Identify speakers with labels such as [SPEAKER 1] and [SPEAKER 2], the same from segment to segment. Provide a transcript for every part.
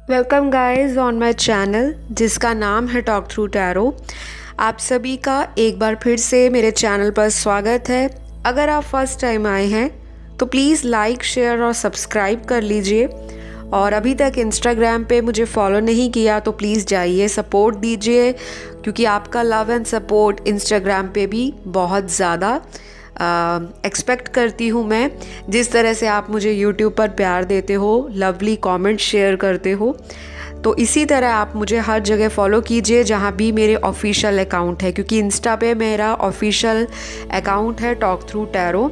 [SPEAKER 1] Welcome guys on my channel जिसका नाम है टॉक थ्रू टैरो। आप सभी का एक बार फिर से मेरे चैनल पर स्वागत है। अगर आप फर्स्ट टाइम आए हैं तो प्लीज़ लाइक शेयर और सब्सक्राइब कर लीजिए, और अभी तक इंस्टाग्राम पे मुझे फॉलो नहीं किया तो प्लीज़ जाइए, सपोर्ट दीजिए, क्योंकि आपका लव एंड सपोर्ट इंस्टाग्राम पे भी बहुत ज़्यादा एक्सपेक्ट करती हूँ मैं। जिस तरह से आप मुझे यूट्यूब पर प्यार देते हो, लवली कमेंट शेयर करते हो, तो इसी तरह आप मुझे हर जगह फॉलो कीजिए जहाँ भी मेरे ऑफिशियल अकाउंट है, क्योंकि इंस्टा पे मेरा ऑफिशियल अकाउंट है टॉक थ्रू टैरो।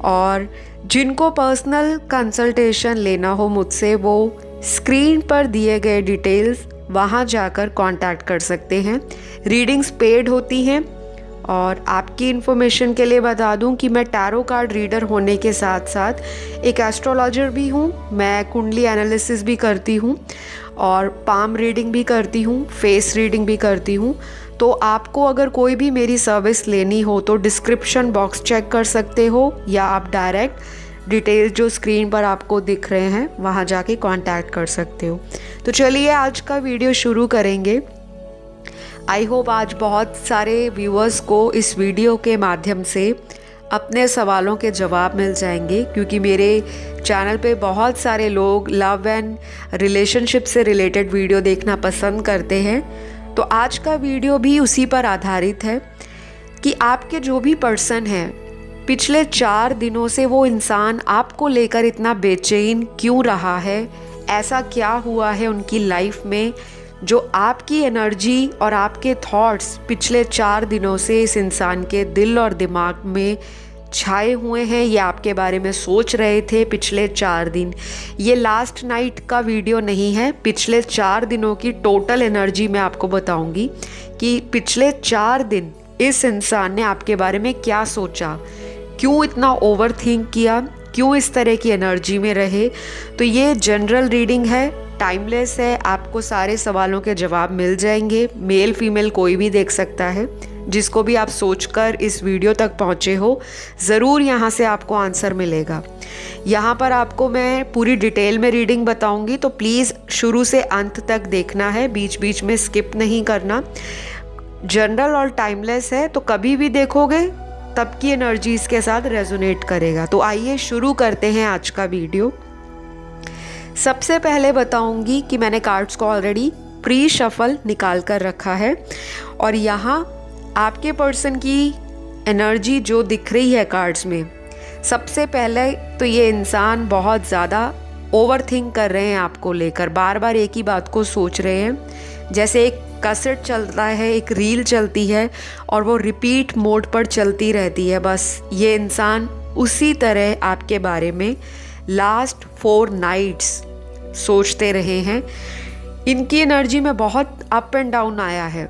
[SPEAKER 1] और जिनको पर्सनल कंसल्टेशन लेना हो मुझसे, वो स्क्रीन पर दिए गए डिटेल्स वहाँ जाकर कांटेक्ट कर सकते हैं। रीडिंग्स पेड होती हैं। और आपकी इन्फॉर्मेशन के लिए बता दूं कि मैं टैरो कार्ड रीडर होने के साथ साथ एक एस्ट्रोलॉजर भी हूं। मैं कुंडली एनालिसिस भी करती हूं और पाम रीडिंग भी करती हूं, फेस रीडिंग भी करती हूं। तो आपको अगर कोई भी मेरी सर्विस लेनी हो तो डिस्क्रिप्शन बॉक्स चेक कर सकते हो, या आप डायरेक्ट डिटेल्स जो स्क्रीन पर आपको दिख रहे हैं वहाँ जाके कांटेक्ट कर सकते हो। तो चलिए आज का वीडियो शुरू करेंगे। आई होप आज बहुत सारे व्यूअर्स को इस वीडियो के माध्यम से अपने सवालों के जवाब मिल जाएंगे, क्योंकि मेरे चैनल पे बहुत सारे लोग लव एंड रिलेशनशिप से रिलेटेड वीडियो देखना पसंद करते हैं। तो आज का वीडियो भी उसी पर आधारित है कि आपके जो भी पर्सन हैं, पिछले 4 दिनों से वो इंसान आपको लेकर इतना बेचैन क्यों रहा है, ऐसा क्या हुआ है उनकी लाइफ में जो आपकी एनर्जी और आपके थॉट्स पिछले 4 दिनों से इस इंसान के दिल और दिमाग में छाए हुए हैं। ये आपके बारे में सोच रहे थे पिछले 4 दिन। ये लास्ट नाइट का वीडियो नहीं है, पिछले 4 दिनों की टोटल एनर्जी मैं आपको बताऊंगी कि पिछले 4 दिन इस इंसान ने आपके बारे में क्या सोचा, क्यों इतना ओवर थिंक किया, क्यों इस तरह की एनर्जी में रहे। तो ये जनरल रीडिंग है, टाइमलेस है, आपको सारे सवालों के जवाब मिल जाएंगे। मेल फीमेल कोई भी देख सकता है। जिसको भी आप सोचकर इस वीडियो तक पहुँचे हो, ज़रूर यहाँ से आपको आंसर मिलेगा। यहाँ पर आपको मैं पूरी डिटेल में रीडिंग बताऊँगी, तो प्लीज़ शुरू से अंत तक देखना है, बीच बीच में स्किप नहीं करना। जनरल और टाइमलेस है, तो कभी भी देखोगे तब की एनर्जी इसके साथ रेजोनेट करेगा। तो आइए शुरू करते हैं आज का वीडियो। सबसे पहले बताऊंगी कि मैंने कार्ड्स को ऑलरेडी प्री शफल निकाल कर रखा है, और यहाँ आपके पर्सन की एनर्जी जो दिख रही है कार्ड्स में, सबसे पहले तो ये इंसान बहुत ज़्यादा ओवर थिंक कर रहे हैं आपको लेकर, बार बार एक ही बात को सोच रहे हैं। जैसे एक कैसेट चलता है, एक रील चलती है और वो रिपीट मोड पर चलती रहती है, बस ये इंसान उसी तरह आपके बारे में लास्ट 4 नाइट्स सोचते रहे हैं। इनकी एनर्जी में बहुत अप एंड डाउन आया है।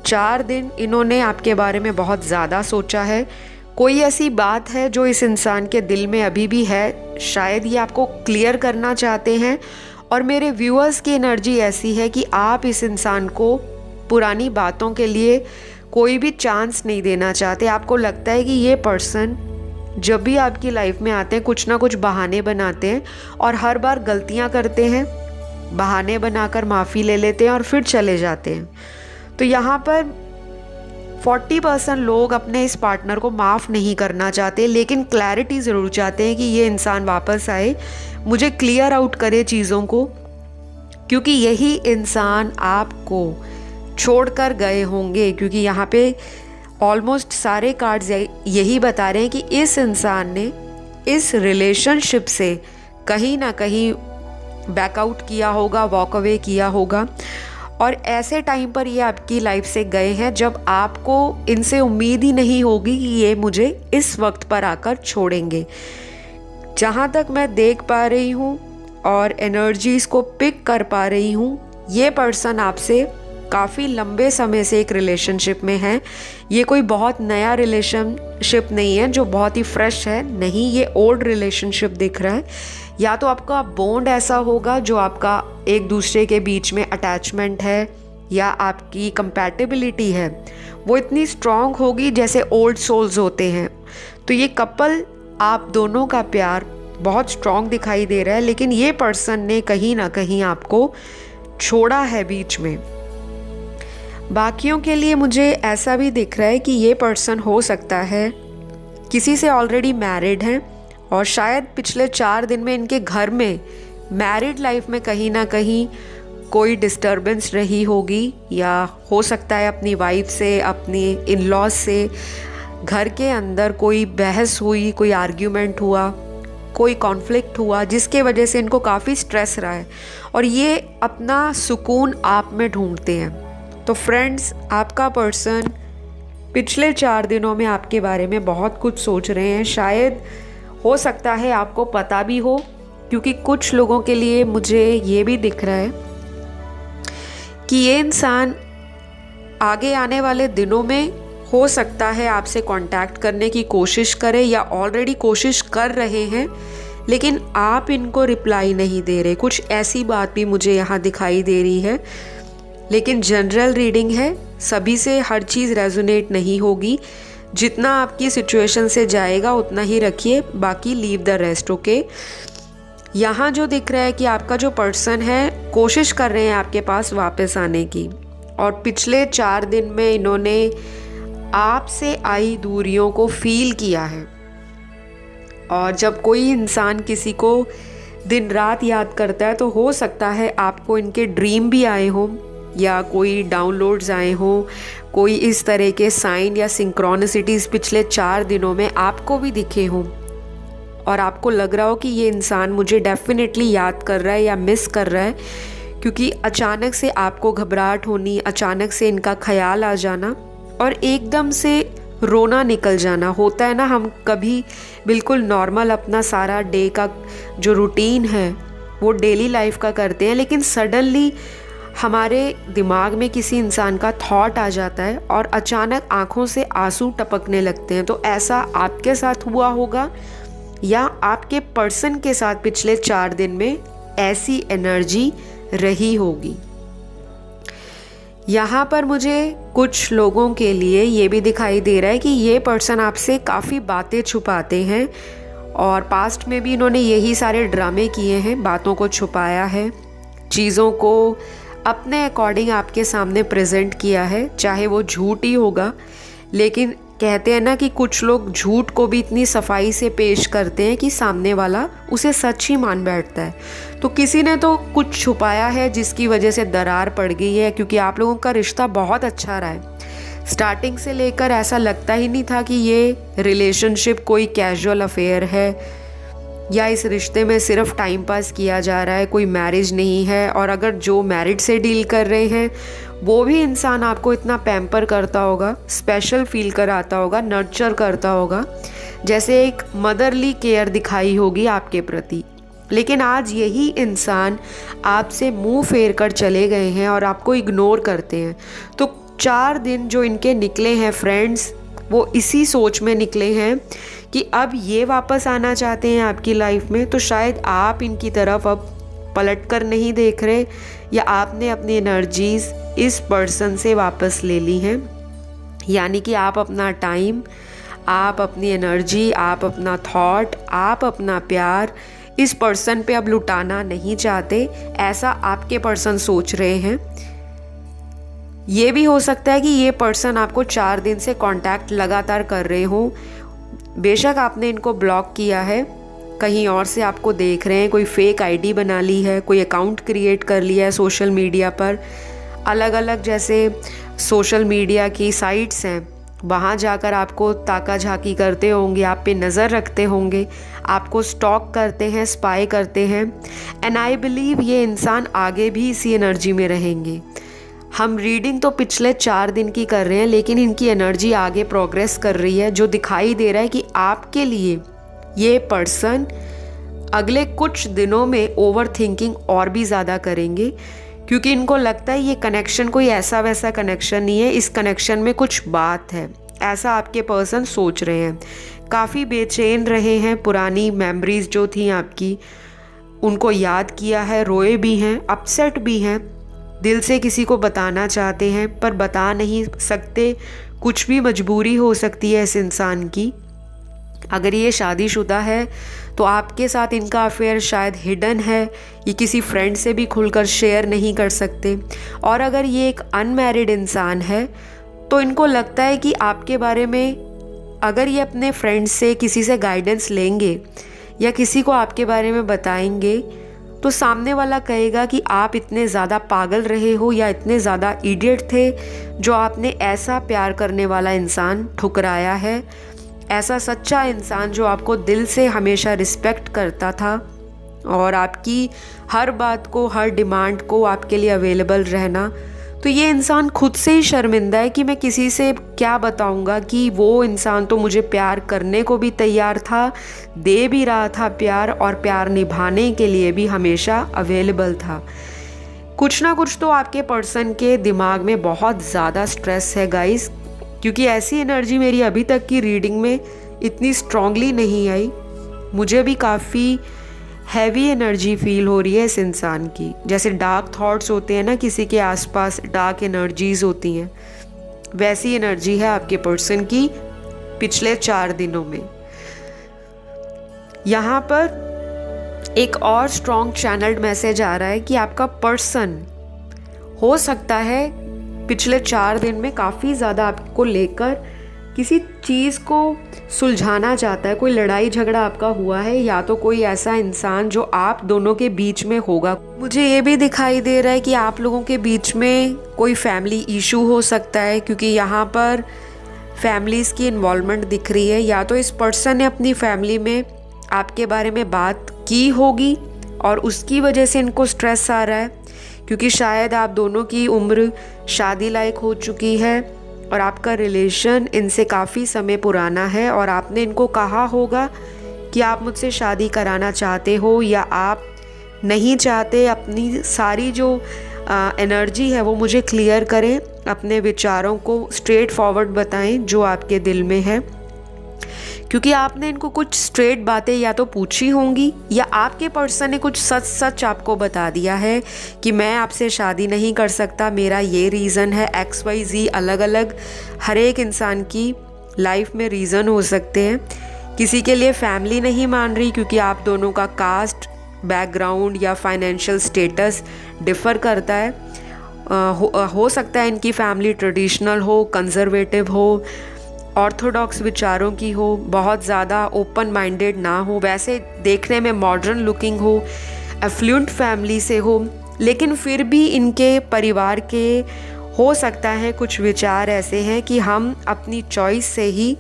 [SPEAKER 1] 4 दिन इन्होंने आपके बारे में बहुत ज़्यादा सोचा है। कोई ऐसी बात है जो इस इंसान के दिल में अभी भी है, शायद ये आपको क्लियर करना चाहते हैं। और मेरे व्यूअर्स की एनर्जी ऐसी है कि आप इस इंसान को पुरानी बातों के लिए कोई भी चांस नहीं देना चाहते। आपको लगता है कि ये पर्सन जब भी आपकी लाइफ में आते हैं कुछ ना कुछ बहाने बनाते हैं, और हर बार गलतियां करते हैं, बहाने बनाकर माफ़ी ले लेते हैं और फिर चले जाते हैं। तो यहाँ पर 40% लोग अपने इस पार्टनर को माफ़ नहीं करना चाहते, लेकिन क्लैरिटी ज़रूर चाहते हैं कि ये इंसान वापस आए, मुझे क्लियर आउट करे चीज़ों को, क्योंकि यही इंसान आपको छोड़कर गए होंगे। क्योंकि यहाँ पे ऑलमोस्ट सारे कार्ड्स यही बता रहे हैं कि इस इंसान ने इस रिलेशनशिप से कहीं ना कहीं बैकआउट किया होगा, वॉक अवे किया होगा, और ऐसे टाइम पर ये आपकी लाइफ से गए हैं जब आपको इनसे उम्मीद ही नहीं होगी कि ये मुझे इस वक्त पर आकर छोड़ेंगे। जहाँ तक मैं देख पा रही हूँ और एनर्जीज़ को पिक कर पा रही हूँ, ये पर्सन आपसे काफ़ी लंबे समय से एक रिलेशनशिप में है। ये कोई बहुत नया रिलेशनशिप नहीं है जो बहुत ही फ्रेश है, नहीं, ये ओल्ड रिलेशनशिप दिख रहा है। या तो आपका बॉन्ड ऐसा होगा जो आपका एक दूसरे के बीच में अटैचमेंट है, या आपकी कंपैटिबिलिटी है वो इतनी स्ट्रॉन्ग होगी जैसे ओल्ड सोल्स होते हैं। तो ये कपल, आप दोनों का प्यार बहुत स्ट्रॉन्ग दिखाई दे रहा है, लेकिन ये पर्सन ने कहीं ना कहीं आपको छोड़ा है बीच में। बाकियों के लिए मुझे ऐसा भी दिख रहा है कि ये पर्सन हो सकता है किसी से ऑलरेडी मैरिड हैं और शायद पिछले 4 दिन में इनके घर में मैरिड लाइफ में कहीं ना कहीं कोई डिस्टर्बेंस रही होगी, या हो सकता है अपनी वाइफ से, अपनी इन लॉज से घर के अंदर कोई बहस हुई, कोई आर्ग्यूमेंट हुआ, कोई कॉन्फ्लिक्ट हुआ, जिसके वजह से इनको काफ़ी स्ट्रेस रहा है और ये अपना सुकून आप में ढूंढते हैं। तो फ्रेंड्स, आपका पर्सन पिछले 4 दिनों में आपके बारे में बहुत कुछ सोच रहे हैं। शायद हो सकता है आपको पता भी हो, क्योंकि कुछ लोगों के लिए मुझे ये भी दिख रहा है कि ये इंसान आगे आने वाले दिनों में हो सकता है आपसे कांटेक्ट करने की कोशिश करे, या ऑलरेडी कोशिश कर रहे हैं लेकिन आप इनको रिप्लाई नहीं दे रहे। कुछ ऐसी बात भी मुझे यहाँ दिखाई दे रही है, लेकिन जनरल रीडिंग है, सभी से हर चीज़ रेजोनेट नहीं होगी। जितना आपकी सिचुएशन से जाएगा उतना ही रखिए, बाकी लीव द रेस्ट। ओके, यहाँ जो दिख रहा है कि आपका जो पर्सन है कोशिश कर रहे हैं आपके पास वापस आने की, और पिछले 4 दिन में इन्होंने आपसे आई दूरियों को फील किया है। और जब कोई इंसान किसी को दिन रात याद करता है तो हो सकता है आपको इनके ड्रीम भी आए हों, या कोई डाउनलोड्स आए हों, कोई इस तरह के साइन या सिंक्रोनिसिटीज़ पिछले 4 दिनों में आपको भी दिखे हों, और आपको लग रहा हो कि ये इंसान मुझे डेफिनेटली याद कर रहा है या मिस कर रहा है, क्योंकि अचानक से आपको घबराहट होनी, अचानक से इनका ख्याल आ जाना और एकदम से रोना निकल जाना। होता है ना, हम कभी बिल्कुल नॉर्मल अपना सारा डे का जो रूटीन है वो डेली लाइफ का करते हैं, लेकिन सडनली हमारे दिमाग में किसी इंसान का थॉट आ जाता है और अचानक आंखों से आंसू टपकने लगते हैं। तो ऐसा आपके साथ हुआ होगा, या आपके पर्सन के साथ पिछले 4 दिन में ऐसी एनर्जी रही होगी। यहाँ पर मुझे कुछ लोगों के लिए ये भी दिखाई दे रहा है कि ये पर्सन आपसे काफ़ी बातें छुपाते हैं, और पास्ट में भी इन्होंने यही सारे ड्रामे किए हैं, बातों को छुपाया है, चीज़ों को अपने अकॉर्डिंग आपके सामने प्रेजेंट किया है, चाहे वो झूठ ही होगा। लेकिन कहते हैं ना कि कुछ लोग झूठ को भी इतनी सफाई से पेश करते हैं कि सामने वाला उसे सच ही मान बैठता है। तो किसी ने तो कुछ छुपाया है जिसकी वजह से दरार पड़ गई है, क्योंकि आप लोगों का रिश्ता बहुत अच्छा रहा है। स्टार्टिंग से लेकर ऐसा लगता ही नहीं था कि ये रिलेशनशिप कोई कैजुअल अफेयर है, या इस रिश्ते में सिर्फ टाइम पास किया जा रहा है, कोई मैरिज नहीं है। और अगर जो मैरिड से डील कर रहे हैं वो भी इंसान आपको इतना पैम्पर करता होगा, स्पेशल फील कराता होगा, नर्चर करता होगा, जैसे एक मदरली केयर दिखाई होगी आपके प्रति। लेकिन आज यही इंसान आपसे मुंह फेर कर चले गए हैं और आपको इग्नोर करते हैं। तो 4 दिन जो इनके निकले हैं फ्रेंड्स, वो इसी सोच में निकले हैं कि अब ये वापस आना चाहते हैं आपकी लाइफ में। तो शायद आप इनकी तरफ अब पलट कर नहीं देख रहे, या आपने अपनी एनर्जीज़ इस पर्सन से वापस ले ली हैं। यानी कि आप अपना टाइम, आप अपनी एनर्जी, आप अपना थॉट, आप अपना प्यार इस पर्सन पे अब लुटाना नहीं चाहते, ऐसा आपके पर्सन सोच रहे हैं। ये भी हो सकता है कि ये पर्सन आपको 4 दिन से कांटेक्ट लगातार कर रहे हों। बेशक आपने इनको ब्लॉक किया है, कहीं और से आपको देख रहे हैं, कोई फेक आईडी बना ली है, कोई अकाउंट क्रिएट कर लिया है सोशल मीडिया पर। अलग अलग जैसे सोशल मीडिया की साइट्स हैं, वहाँ जाकर आपको ताका झाकी करते होंगे, आप पे नज़र रखते होंगे, आपको स्टॉक करते हैं, स्पाई करते हैं। एंड आई बिलीव ये इंसान आगे भी इसी एनर्जी में रहेंगे। हम रीडिंग तो पिछले 4 दिन की कर रहे हैं, लेकिन इनकी एनर्जी आगे प्रोग्रेस कर रही है, जो दिखाई दे रहा है कि आपके लिए ये पर्सन अगले कुछ दिनों में ओवर थिंकिंग और भी ज़्यादा करेंगे, क्योंकि इनको लगता है ये कनेक्शन कोई ऐसा वैसा कनेक्शन नहीं है, इस कनेक्शन में कुछ बात है, ऐसा आपके पर्सन सोच रहे हैं। काफ़ी बेचैन रहे हैं, पुरानी मेमोरीज जो थी आपकी उनको याद किया है, रोए भी हैं, अपसेट भी हैं, दिल से किसी को बताना चाहते हैं पर बता नहीं सकते, कुछ भी मजबूरी हो सकती है इस इंसान की। अगर ये शादीशुदा है तो आपके साथ इनका अफेयर शायद हिडन है, ये किसी फ्रेंड से भी खुलकर शेयर नहीं कर सकते। और अगर ये एक अनमैरिड इंसान है तो इनको लगता है कि आपके बारे में अगर ये अपने फ्रेंड से किसी से गाइडेंस लेंगे या किसी को आपके बारे में बताएंगे तो सामने वाला कहेगा कि आप इतने ज़्यादा पागल रहे हो या इतने ज़्यादा इडियट थे जो आपने ऐसा प्यार करने वाला इंसान ठुकराया है, ऐसा सच्चा इंसान जो आपको दिल से हमेशा रिस्पेक्ट करता था और आपकी हर बात को, हर डिमांड को आपके लिए अवेलेबल रहना। तो ये इंसान खुद से ही शर्मिंदा है कि मैं किसी से क्या बताऊंगा कि वो इंसान तो मुझे प्यार करने को भी तैयार था, दे भी रहा था प्यार और प्यार निभाने के लिए भी हमेशा अवेलेबल था। कुछ ना कुछ तो आपके पर्सन के दिमाग में बहुत ज़्यादा स्ट्रेस है गाइस, क्योंकि ऐसी एनर्जी मेरी अभी तक की रीडिंग में इतनी स्ट्रांगली नहीं आई। मुझे भी काफ़ी हैवी एनर्जी फील हो रही है इस इंसान की, जैसे डार्क थॉट्स होते हैं ना, किसी के आसपास डार्क एनर्जीज होती हैं, वैसी एनर्जी है आपके पर्सन की पिछले 4 दिनों में। यहाँ पर एक और स्ट्रॉन्ग चैनल्ड मैसेज आ रहा है कि आपका पर्सन हो सकता है पिछले 4 दिन में काफ़ी ज़्यादा आपको लेकर किसी चीज़ को सुलझाना चाहता है। कोई लड़ाई झगड़ा आपका हुआ है या तो कोई ऐसा इंसान जो आप दोनों के बीच में होगा। मुझे ये भी दिखाई दे रहा है कि आप लोगों के बीच में कोई फैमिली इशू हो सकता है, क्योंकि यहाँ पर फैमिलीज़ की इन्वॉल्वमेंट दिख रही है। या तो इस पर्सन ने अपनी फैमिली में आपके बारे में बात की होगी और उसकी वजह से इनको स्ट्रेस आ रहा है, क्योंकि शायद आप दोनों की उम्र शादी लायक हो चुकी है और आपका रिलेशन इनसे काफ़ी समय पुराना है और आपने इनको कहा होगा कि आप मुझसे शादी कराना चाहते हो या आप नहीं चाहते। अपनी सारी जो एनर्जी है वो मुझे क्लियर करें, अपने विचारों को स्ट्रेट फॉरवर्ड बताएं जो आपके दिल में है, क्योंकि आपने इनको कुछ स्ट्रेट बातें या तो पूछी होंगी या आपके पर्सन ने कुछ सच सच आपको बता दिया है कि मैं आपसे शादी नहीं कर सकता, मेरा ये रीज़न है, XYZ। अलग अलग हर एक इंसान की लाइफ में रीज़न हो सकते हैं। किसी के लिए फैमिली नहीं मान रही क्योंकि आप दोनों का कास्ट, बैकग्राउंड या फाइनेंशियल स्टेटस डिफ़र करता है। हो सकता है इनकी फैमिली ट्रेडिशनल हो, कंजर्वेटिव हो, ऑर्थोडॉक्स विचारों की हो, बहुत ज़्यादा ओपन माइंडेड ना हो, वैसे देखने में मॉडर्न लुकिंग हो, एफ्लुएंट फैमिली से हो, लेकिन फिर भी इनके परिवार के हो सकता है कुछ विचार ऐसे हैं कि हम अपनी चॉइस से ही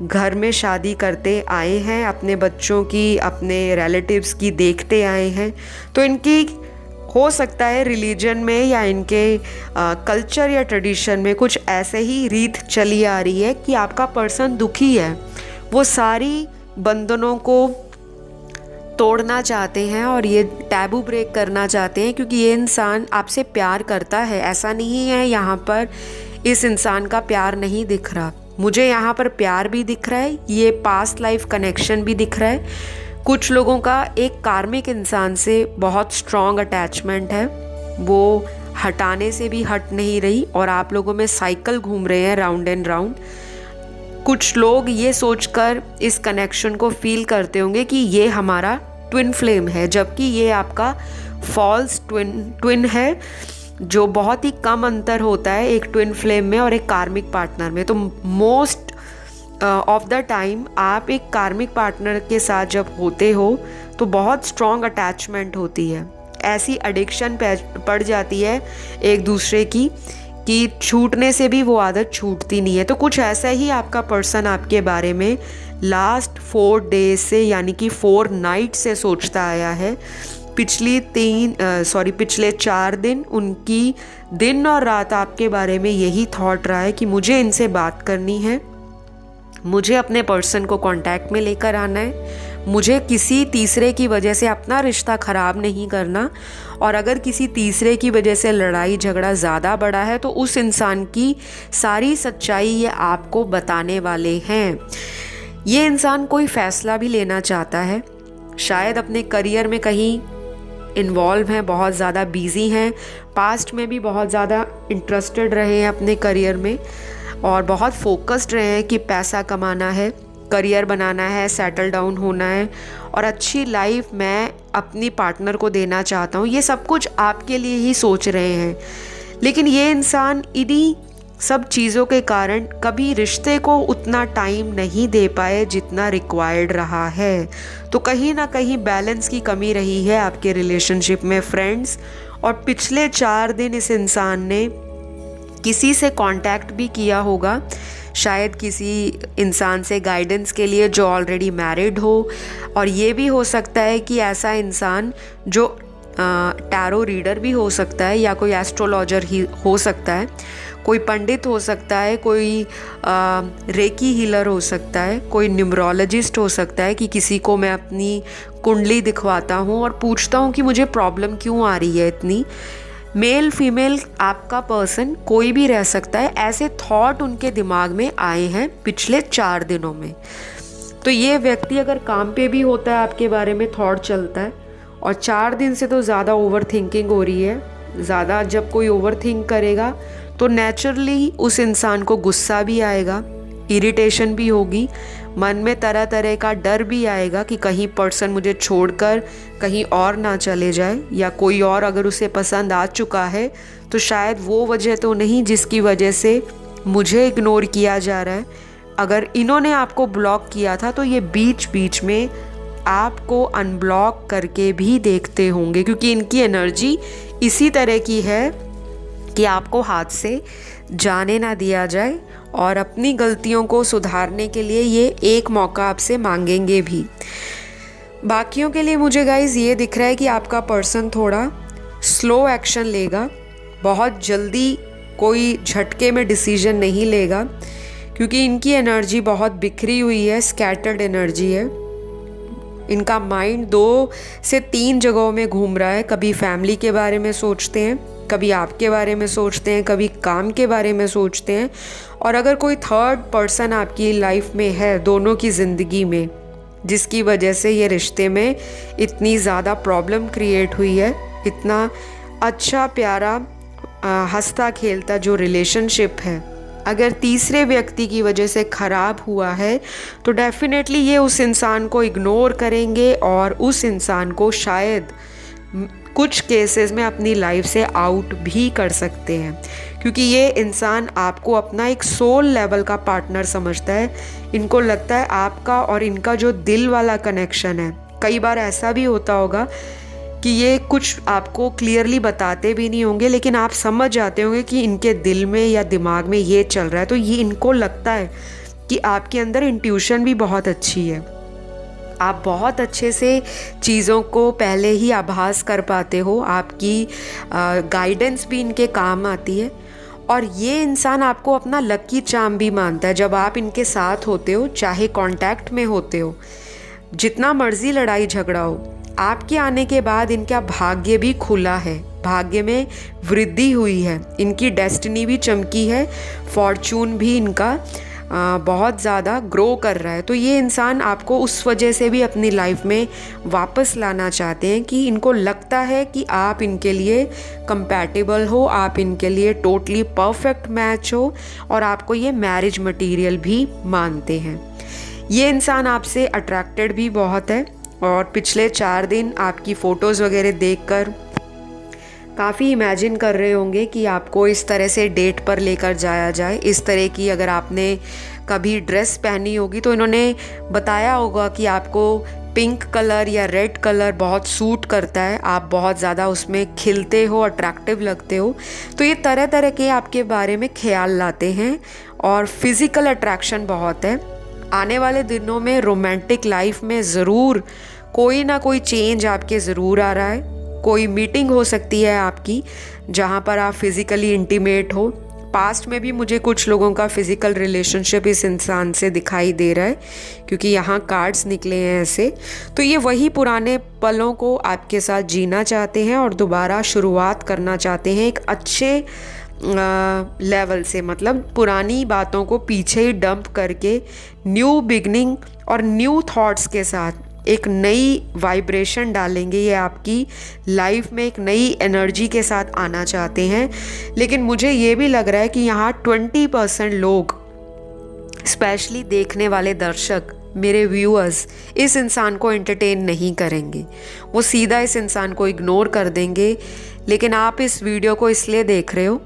[SPEAKER 1] घर में शादी करते आए हैं, अपने बच्चों की, अपने रिलेटिव्स की देखते आए हैं। तो इनकी हो सकता है रिलीजन में या इनके कल्चर या ट्रेडिशन में कुछ ऐसे ही रीत चली आ रही है कि आपका पर्सन दुखी है, वो सारी बंधनों को तोड़ना चाहते हैं और ये टैबू ब्रेक करना चाहते हैं, क्योंकि ये इंसान आपसे प्यार करता है। ऐसा नहीं है यहाँ पर इस इंसान का प्यार नहीं दिख रहा, मुझे यहाँ पर प्यार भी दिख रहा है, ये पास्ट लाइफ कनेक्शन भी दिख रहा है। कुछ लोगों का एक कार्मिक इंसान से बहुत स्ट्रॉन्ग अटैचमेंट है, वो हटाने से भी हट नहीं रही और आप लोगों में साइकिल घूम रहे हैं राउंड एंड राउंड। कुछ लोग ये सोचकर इस कनेक्शन को फील करते होंगे कि ये हमारा ट्विन फ्लेम है, जबकि ये आपका फॉल्स ट्विन है, जो बहुत ही कम अंतर होता है एक ट्विन फ्लेम में और एक कार्मिक पार्टनर में। तो मोस्ट ऑफ द टाइम आप एक कार्मिक पार्टनर के साथ जब होते हो तो बहुत स्ट्रॉन्ग अटैचमेंट होती है, ऐसी एडिक्शन पड़ जाती है एक दूसरे की कि छूटने से भी वो आदत छूटती नहीं है। तो कुछ ऐसा ही आपका पर्सन आपके बारे में लास्ट 4 डेज से, यानी कि 4 नाइट से सोचता आया है। पिछले 4 दिन उनकी दिन और रात आपके बारे में यही थॉट रहा है कि मुझे इनसे बात करनी है, मुझे अपने पर्सन को कांटेक्ट में लेकर आना है, मुझे किसी तीसरे की वजह से अपना रिश्ता ख़राब नहीं करना, और अगर किसी तीसरे की वजह से लड़ाई झगड़ा ज़्यादा बड़ा है तो उस इंसान की सारी सच्चाई ये आपको बताने वाले हैं। ये इंसान कोई फ़ैसला भी लेना चाहता है, शायद अपने करियर में कहीं इन्वॉल्व हैं, बहुत ज़्यादा बिजी हैं, पास्ट में भी बहुत ज़्यादा इंटरेस्टेड रहे हैं अपने करियर में और बहुत फोकस्ड रहे हैं कि पैसा कमाना है, करियर बनाना है, सेटल डाउन होना है और अच्छी लाइफ मैं अपनी पार्टनर को देना चाहता हूँ, ये सब कुछ आपके लिए ही सोच रहे हैं। लेकिन ये इंसान इन्हीं सब चीज़ों के कारण कभी रिश्ते को उतना टाइम नहीं दे पाए जितना रिक्वायर्ड रहा है। तो कहीं ना कहीं बैलेंस की कमी रही है आपके रिलेशनशिप में फ्रेंड्स। और पिछले 4 दिन इस इंसान ने किसी से कांटेक्ट भी किया होगा, शायद किसी इंसान से गाइडेंस के लिए जो ऑलरेडी मैरिड हो। और ये भी हो सकता है कि ऐसा इंसान जो टैरो रीडर भी हो सकता है, या कोई एस्ट्रोलॉजर ही हो सकता है, कोई पंडित हो सकता है, कोई रेकी हीलर हो सकता है, कोई न्यूमरोलॉजिस्ट हो सकता है कि किसी को मैं अपनी कुंडली दिखवाता हूँ और पूछता हूँ कि मुझे प्रॉब्लम क्यों आ रही है इतनी। मेल फीमेल आपका पर्सन कोई भी रह सकता है, ऐसे थॉट उनके दिमाग में आए हैं पिछले 4 दिनों में। तो ये व्यक्ति अगर काम पे भी होता है आपके बारे में थॉट चलता है, और 4 दिन से तो ज़्यादा ओवर थिंकिंग हो रही है। ज़्यादा जब कोई ओवर थिंक करेगा तो नेचुरली उस इंसान को गुस्सा भी आएगा, इरिटेशन भी होगी, मन में तरह तरह का डर भी आएगा कि कहीं पर्सन मुझे छोड़कर कहीं और ना चले जाए, या कोई और अगर उसे पसंद आ चुका है तो शायद वो वजह तो नहीं जिसकी वजह से मुझे इग्नोर किया जा रहा है। अगर इन्होंने आपको ब्लॉक किया था तो ये बीच बीच में आपको अनब्लॉक करके भी देखते होंगे, क्योंकि इनकी एनर्जी इसी तरह की है कि आपको हाथ से जाने ना दिया जाए। और अपनी गलतियों को सुधारने के लिए ये एक मौका आपसे मांगेंगे भी। बाकियों के लिए मुझे गाइज ये दिख रहा है कि आपका पर्सन थोड़ा स्लो एक्शन लेगा, बहुत जल्दी कोई झटके में डिसीजन नहीं लेगा, क्योंकि इनकी एनर्जी बहुत बिखरी हुई है, स्कैटर्ड एनर्जी है। इनका माइंड 2 से 3 जगहों में घूम रहा है। कभी फैमिली के बारे में सोचते हैं, कभी आपके बारे में सोचते हैं, कभी काम के बारे में सोचते हैं। और अगर कोई थर्ड पर्सन आपकी लाइफ में है, दोनों की ज़िंदगी में, जिसकी वजह से ये रिश्ते में इतनी ज़्यादा प्रॉब्लम क्रिएट हुई है, इतना अच्छा प्यारा हंसता खेलता जो रिलेशनशिप है अगर तीसरे व्यक्ति की वजह से ख़राब हुआ है तो डेफिनेटली ये उस इंसान को इग्नोर करेंगे और उस इंसान को शायद कुछ केसेस में अपनी लाइफ से आउट भी कर सकते हैं, क्योंकि ये इंसान आपको अपना एक सोल लेवल का पार्टनर समझता है। इनको लगता है आपका और इनका जो दिल वाला कनेक्शन है, कई बार ऐसा भी होता होगा कि ये कुछ आपको क्लियरली बताते भी नहीं होंगे, लेकिन आप समझ जाते होंगे कि इनके दिल में या दिमाग में ये चल रहा है। तो ये इनको लगता है कि आपके अंदर इंट्यूशन भी बहुत अच्छी है, आप बहुत अच्छे से चीज़ों को पहले ही आभास कर पाते हो, आपकी गाइडेंस भी इनके काम आती है। और ये इंसान आपको अपना लकी चार्म भी मानता है। जब आप इनके साथ होते हो, चाहे कांटेक्ट में होते हो, जितना मर्जी लड़ाई झगड़ा हो, आपके आने के बाद इनका भाग्य भी खुला है, भाग्य में वृद्धि हुई है, इनकी डेस्टिनी भी चमकी है, फॉर्चून भी इनका बहुत ज़्यादा ग्रो कर रहा है। तो ये इंसान आपको उस वजह से भी अपनी लाइफ में वापस लाना चाहते हैं कि इनको लगता है कि आप इनके लिए कंपैटिबल हो, आप इनके लिए टोटली परफेक्ट मैच हो और आपको ये मैरिज मटेरियल भी मानते हैं। ये इंसान आपसे अट्रैक्टेड भी बहुत है और पिछले 4 दिन आपकी फ़ोटोज़ वगैरह देखकर काफ़ी इमेजिन कर रहे होंगे कि आपको इस तरह से डेट पर लेकर जाया जाए। इस तरह की अगर आपने कभी ड्रेस पहनी होगी तो इन्होंने बताया होगा कि आपको पिंक कलर या रेड कलर बहुत सूट करता है, आप बहुत ज़्यादा उसमें खिलते हो, अट्रैक्टिव लगते हो। तो ये तरह तरह के आपके बारे में ख्याल लाते हैं और फिज़िकल अट्रैक्शन बहुत है। आने वाले दिनों में रोमांटिक लाइफ में ज़रूर कोई ना कोई चेंज आपके ज़रूर आ रहा है। कोई मीटिंग हो सकती है आपकी जहाँ पर आप फिज़िकली इंटीमेट हो। पास्ट में भी मुझे कुछ लोगों का फ़िज़िकल रिलेशनशिप इस इंसान से दिखाई दे रहा है, क्योंकि यहाँ कार्ड्स निकले हैं ऐसे। तो ये वही पुराने पलों को आपके साथ जीना चाहते हैं और दोबारा शुरुआत करना चाहते हैं एक अच्छे लेवल से, मतलब पुरानी बातों को पीछे ही डंप करके न्यू बिगनिंग और न्यू थॉट्स के साथ एक नई वाइब्रेशन डालेंगे। ये आपकी लाइफ में एक नई एनर्जी के साथ आना चाहते हैं। लेकिन मुझे ये भी लग रहा है कि यहाँ 20% लोग, स्पेशली देखने वाले दर्शक, मेरे व्यूअर्स इस इंसान को एंटरटेन नहीं करेंगे, वो सीधा इस इंसान को इग्नोर कर देंगे। लेकिन आप इस वीडियो को इसलिए देख रहे हो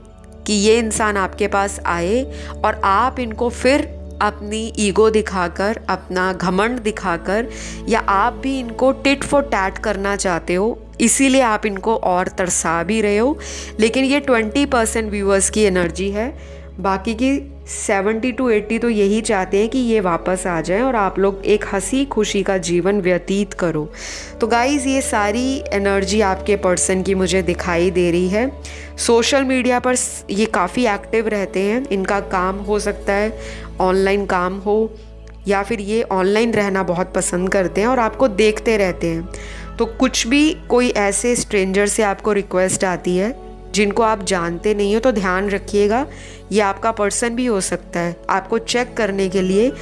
[SPEAKER 1] कि ये इंसान आपके पास आए और आप इनको फिर अपनी ईगो दिखाकर, अपना घमंड दिखाकर, या आप भी इनको टिट फॉर टैट करना चाहते हो, इसीलिए आप इनको और तरसा भी रहे हो। लेकिन ये 20% व्यूअर्स की एनर्जी है, बाकी की 70 to 80 तो यही चाहते हैं कि ये वापस आ जाएं और आप लोग एक हंसी खुशी का जीवन व्यतीत करो। तो गाइज़, ये सारी एनर्जी आपके पर्सन की मुझे दिखाई दे रही है। सोशल मीडिया पर ये काफ़ी एक्टिव रहते हैं, इनका काम हो सकता है ऑनलाइन काम हो, या फिर ये ऑनलाइन रहना बहुत पसंद करते हैं और आपको देखते रहते हैं। तो कुछ भी कोई ऐसे स्ट्रेंजर से आपको रिक्वेस्ट आती है जिनको आप जानते नहीं हो, तो ध्यान रखिएगा, ये आपका पर्सन भी हो सकता है, आपको चेक करने के लिए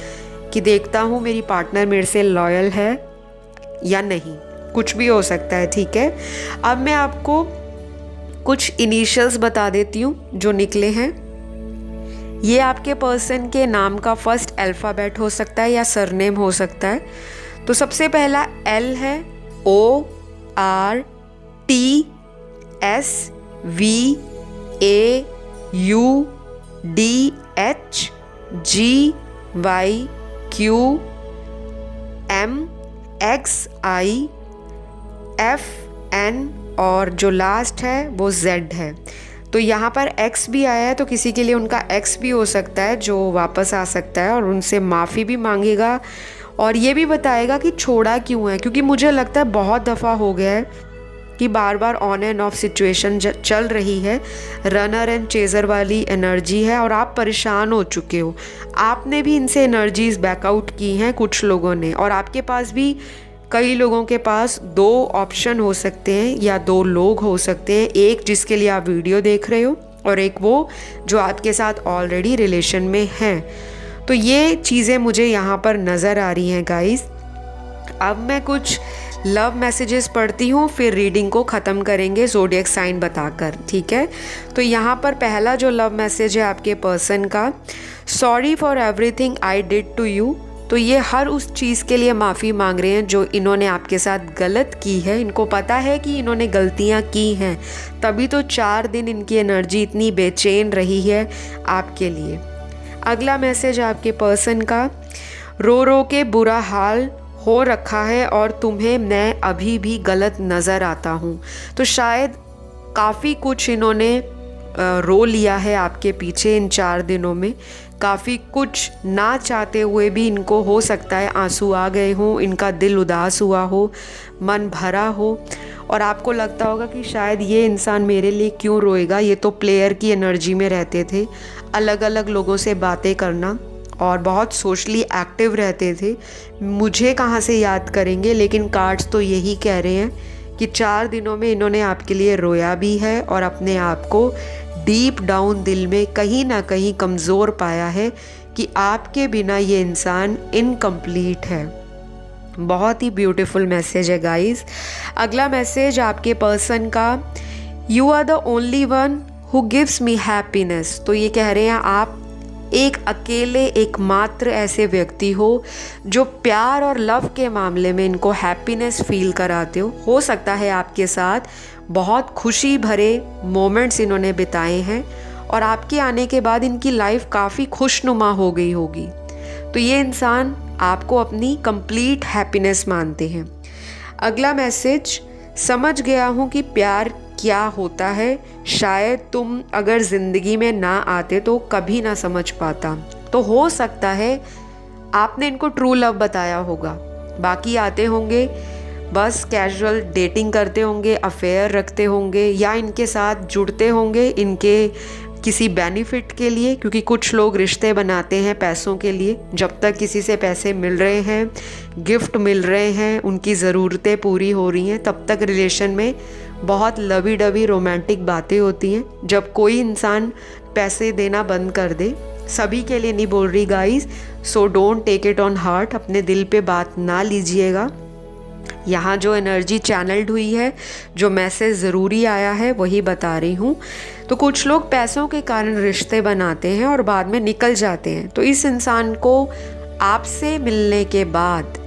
[SPEAKER 1] कि देखता हूँ मेरी पार्टनर मेरे से लॉयल है या नहीं, कुछ भी हो सकता है। ठीक है, अब मैं आपको कुछ इनिशियल्स बता देती हूँ जो निकले हैं। ये आपके पर्सन के नाम का फर्स्ट अल्फ़ाबेट हो सकता है या सरनेम हो सकता है। तो सबसे पहला L है, ORTSVAUDHGYQMXIFN और जो लास्ट है वो Z है। तो यहाँ पर X भी आया है, तो किसी के लिए उनका X भी हो सकता है जो वापस आ सकता है और उनसे माफ़ी भी मांगेगा और ये भी बताएगा कि छोड़ा क्यों है, क्योंकि मुझे लगता है बहुत दफ़ा हो गया है कि बार बार ऑन एंड ऑफ सिचुएशन चल रही है, रनर एंड चेज़र वाली एनर्जी है और आप परेशान हो चुके हो। आपने भी इनसे एनर्जीज बैकआउट की हैं कुछ लोगों ने, और आपके पास भी कई लोगों के पास 2 ऑप्शन हो सकते हैं या 2 लोग हो सकते हैं, एक जिसके लिए आप वीडियो देख रहे हो और एक वो जो आपके साथ ऑलरेडी रिलेशन में हैं। तो ये चीज़ें मुझे यहाँ पर नज़र आ रही हैं गाइस। अब मैं कुछ लव मैसेजेस पढ़ती हूँ, फिर रीडिंग को ख़त्म करेंगे ज़ोडिएक साइन बताकर। ठीक है, तो यहाँ पर पहला जो लव मैसेज है आपके पर्सन का, sorry for everything I did to you. तो ये हर उस चीज़ के लिए माफ़ी मांग रहे हैं जो इन्होंने आपके साथ गलत की है। इनको पता है कि इन्होंने गलतियाँ की हैं, तभी तो 4 दिन इनकी एनर्जी इतनी बेचैन रही है आपके लिए। अगला मैसेज आपके पर्सन का, रो रो के बुरा हाल हो रखा है और तुम्हें मैं अभी भी गलत नज़र आता हूँ। तो शायद काफ़ी कुछ इन्होंने रो लिया है आपके पीछे इन 4 दिनों में, काफ़ी कुछ ना चाहते हुए भी इनको हो सकता है आंसू आ गए हों, इनका दिल उदास हुआ हो, मन भरा हो और आपको लगता होगा कि शायद ये इंसान मेरे लिए क्यों रोएगा, ये तो प्लेयर की एनर्जी में रहते थे, अलग अलग लोगों से बातें करना और बहुत सोशली एक्टिव रहते थे, मुझे कहाँ से याद करेंगे। लेकिन कार्ड्स तो यही कह रहे हैं कि 4 दिनों में इन्होंने आपके लिए रोया भी है और अपने आप को डीप डाउन दिल में कहीं ना कहीं कमज़ोर पाया है कि आपके बिना ये इंसान इनकम्प्लीट है। बहुत ही ब्यूटीफुल मैसेज है गाइस। अगला मैसेज आपके पर्सन का, you are the only one who gives me happiness. तो ये कह रहे हैं आप एक अकेले एकमात्र ऐसे व्यक्ति हो जो प्यार और लव के मामले में इनको हैप्पीनेस फील कराते हो सकता है आपके साथ बहुत खुशी भरे मोमेंट्स इन्होंने बिताए हैं और आपके आने के बाद इनकी लाइफ काफ़ी खुशनुमा हो गई होगी। तो ये इंसान आपको अपनी कंप्लीट हैप्पीनेस मानते हैं। अगला मैसेज, समझ गया हूँ कि प्यार क्या होता है, शायद तुम अगर ज़िंदगी में ना आते तो कभी ना समझ पाता। तो हो सकता है आपने इनको ट्रू लव बताया होगा, बाकी आते होंगे बस कैजुअल डेटिंग करते होंगे, अफेयर रखते होंगे या इनके साथ जुड़ते होंगे इनके किसी बेनिफिट के लिए, क्योंकि कुछ लोग रिश्ते बनाते हैं पैसों के लिए। जब तक किसी से पैसे मिल रहे हैं, गिफ्ट मिल रहे हैं, उनकी ज़रूरतें पूरी हो रही हैं, तब तक रिलेशन में बहुत लवी डवी रोमांटिक बातें होती हैं। जब कोई इंसान पैसे देना बंद कर दे, सभी के लिए नहीं बोल रही guys, so don't take it on heart, अपने दिल पे बात ना लीजिएगा। यहाँ जो एनर्जी चैनल्ड हुई है, जो मैसेज ज़रूरी आया है वही बता रही हूँ। तो कुछ लोग पैसों के कारण रिश्ते बनाते हैं और बाद में निकल जाते हैं। तो इस इंसान को आपसे मिलने के बाद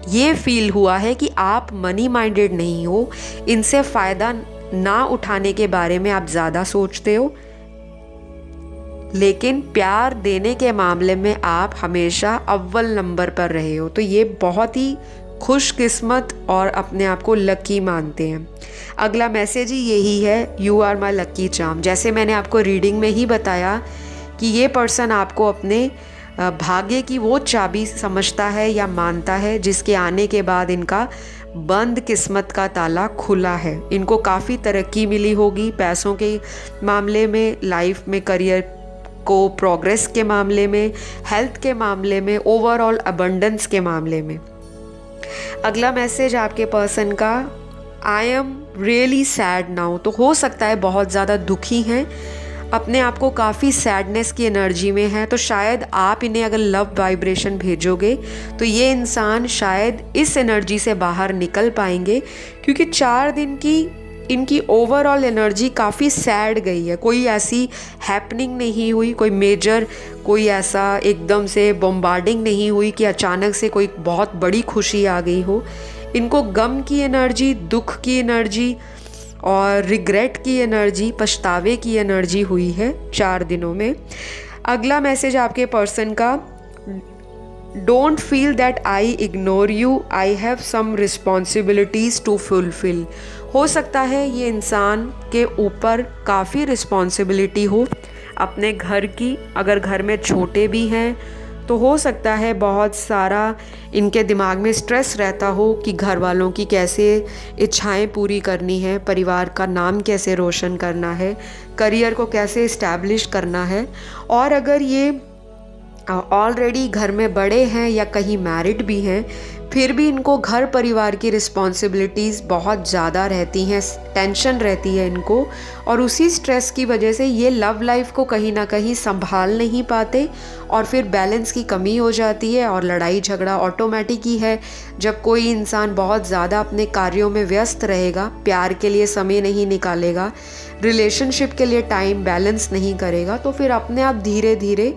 [SPEAKER 1] ये फील हुआ है कि आप मनी माइंडेड नहीं हो, इनसे फ़ायदा ना उठाने के बारे में आप ज़्यादा सोचते हो, लेकिन प्यार देने के मामले में आप हमेशा अव्वल नंबर पर रहे हो। तो ये बहुत ही खुशकिस्मत और अपने आप को लकी मानते हैं। अगला मैसेज ही यही है, you are my lucky charm. जैसे मैंने आपको रीडिंग में ही बताया कि ये पर्सन आपको अपने भाग्य की वो चाबी समझता है या मानता है जिसके आने के बाद इनका बंद किस्मत का ताला खुला है। इनको काफ़ी तरक्की मिली होगी पैसों के मामले में, लाइफ में, करियर को प्रोग्रेस के मामले में, हेल्थ के मामले में, ओवरऑल अबंडेंस के मामले में। अगला मैसेज आपके पर्सन का, I am really sad now. तो हो सकता है बहुत ज़्यादा दुखी हैं, अपने आप को काफ़ी सैडनेस की एनर्जी में है। तो शायद आप इन्हें अगर लव वाइब्रेशन भेजोगे तो ये इंसान शायद इस एनर्जी से बाहर निकल पाएंगे, क्योंकि 4 दिन की इनकी ओवरऑल एनर्जी काफ़ी सैड गई है। कोई ऐसी हैपनिंग नहीं हुई, कोई मेजर, कोई ऐसा एकदम से बॉम्बार्डिंग नहीं हुई कि अचानक से कोई बहुत बड़ी खुशी आ गई हो। इनको गम की एनर्जी, दुख की एनर्जी और रिग्रेट की एनर्जी, पछतावे की एनर्जी हुई है 4 दिनों में। अगला मैसेज आपके पर्सन का, don't feel that I ignore you, I have some responsibilities to fulfil. हो सकता है ये इंसान के ऊपर काफ़ी रिस्पॉन्सिबिलिटी हो अपने घर की। अगर घर में छोटे भी हैं तो हो सकता है बहुत सारा इनके दिमाग में स्ट्रेस रहता हो कि घर वालों की कैसे इच्छाएं पूरी करनी है, परिवार का नाम कैसे रोशन करना है, करियर को कैसे इस्टेब्लिश करना है। और अगर ये ऑलरेडी घर में बड़े हैं या कहीं मैरिड भी हैं, फिर भी इनको घर परिवार की रिस्पॉन्सिबिलिटीज़ बहुत ज़्यादा रहती हैं, टेंशन रहती है इनको, और उसी स्ट्रेस की वजह से ये लव लाइफ को कहीं ना कहीं संभाल नहीं पाते और फिर बैलेंस की कमी हो जाती है और लड़ाई झगड़ा ऑटोमेटिक ही है। जब कोई इंसान बहुत ज़्यादा अपने कार्यों में व्यस्त रहेगा, प्यार के लिए समय नहीं निकालेगा, रिलेशनशिप के लिए टाइम बैलेंस नहीं करेगा, तो फिर अपने आप धीरे धीरे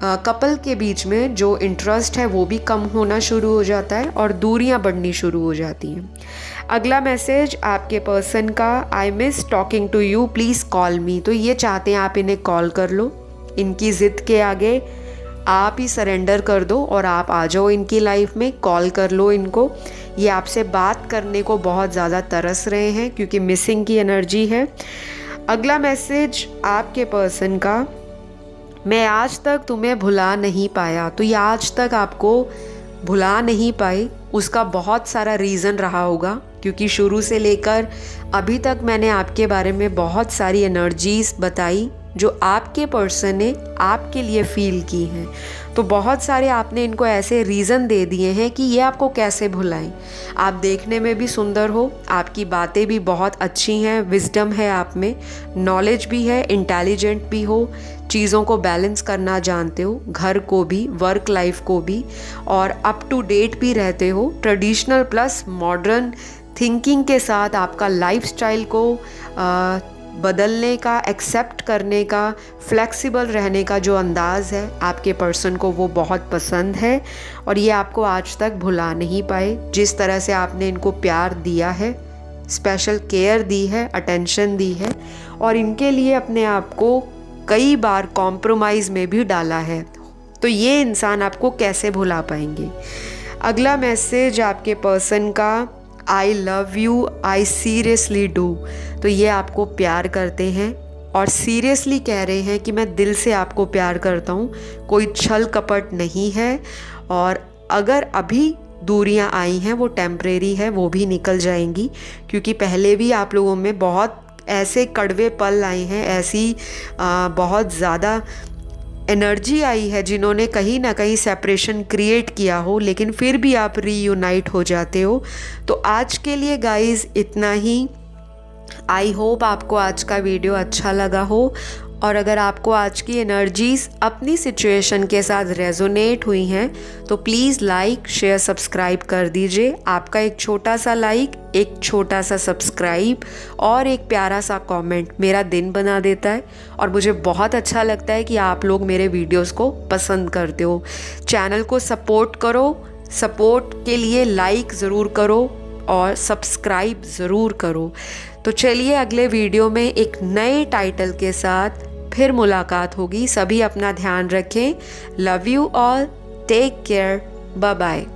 [SPEAKER 1] कपल के बीच में जो इंटरेस्ट है वो भी कम होना शुरू हो जाता है और दूरियां बढ़नी शुरू हो जाती हैं। अगला मैसेज आपके पर्सन का, I miss talking to you, please call me. तो ये चाहते हैं आप इन्हें कॉल कर लो, इनकी ज़िद के आगे आप ही सरेंडर कर दो और आप आ जाओ इनकी लाइफ में, कॉल कर लो इनको। ये आपसे बात करने को बहुत ज़्यादा तरस रहे हैं क्योंकि मिसिंग की एनर्जी है। अगला मैसेज आपके पर्सन का, मैं आज तक तुम्हें भुला नहीं पाया। तो ये आज तक आपको भुला नहीं पाई, उसका बहुत सारा रीज़न रहा होगा, क्योंकि शुरू से लेकर अभी तक मैंने आपके बारे में बहुत सारी एनर्जीज़ बताई जो आपके पर्सन ने आपके लिए फ़ील की हैं। तो बहुत सारे आपने इनको ऐसे रीज़न दे दिए हैं कि ये आपको कैसे भुलाएं। आप देखने में भी सुंदर हो, आपकी बातें भी बहुत अच्छी हैं, विजडम है आप में, नॉलेज भी है, इंटेलिजेंट भी हो, चीज़ों को बैलेंस करना जानते हो, घर को भी, वर्क लाइफ को भी, और अप टू डेट भी रहते हो। ट्रेडिशनल प्लस मॉडर्न थिंकिंग के साथ आपका लाइफस्टाइल को बदलने का, एक्सेप्ट करने का, फ्लेक्सिबल रहने का जो अंदाज़ है आपके पर्सन को वो बहुत पसंद है और ये आपको आज तक भुला नहीं पाए। जिस तरह से आपने इनको प्यार दिया है, स्पेशल केयर दी है, अटेंशन दी है और इनके लिए अपने आप को कई बार कॉम्प्रोमाइज़ में भी डाला है, तो ये इंसान आपको कैसे भुला पाएंगे। अगला मैसेज आपके पर्सन का, I love you, I seriously do. तो ये आपको प्यार करते हैं और सीरियसली कह रहे हैं कि मैं दिल से आपको प्यार करता हूँ, कोई छल कपट नहीं है। और अगर अभी दूरियां आई हैं वो टेम्परेरी है, वो भी निकल जाएंगी, क्योंकि पहले भी आप लोगों में बहुत ऐसे कड़वे पल आए हैं, ऐसी बहुत ज़्यादा एनर्जी आई है जिन्होंने कहीं ना कहीं सेपरेशन क्रिएट किया हो, लेकिन फिर भी आप रीयूनाइट हो जाते हो। तो आज के लिए गाइस इतना ही। आई होप आपको आज का वीडियो अच्छा लगा हो और अगर आपको आज की एनर्जीज़ अपनी सिचुएशन के साथ रेजोनेट हुई हैं तो प्लीज़ लाइक शेयर सब्सक्राइब कर दीजिए। आपका एक छोटा सा लाइक, एक छोटा सा सब्सक्राइब और एक प्यारा सा कमेंट मेरा दिन बना देता है और मुझे बहुत अच्छा लगता है कि आप लोग मेरे वीडियोस को पसंद करते हो। चैनल को सपोर्ट करो, सपोर्ट के लिए लाइक ज़रूर करो और सब्सक्राइब ज़रूर करो। तो चलिए अगले वीडियो में एक नए टाइटल के साथ फिर मुलाकात होगी। सभी अपना ध्यान रखें। Love you all, take care, bye bye.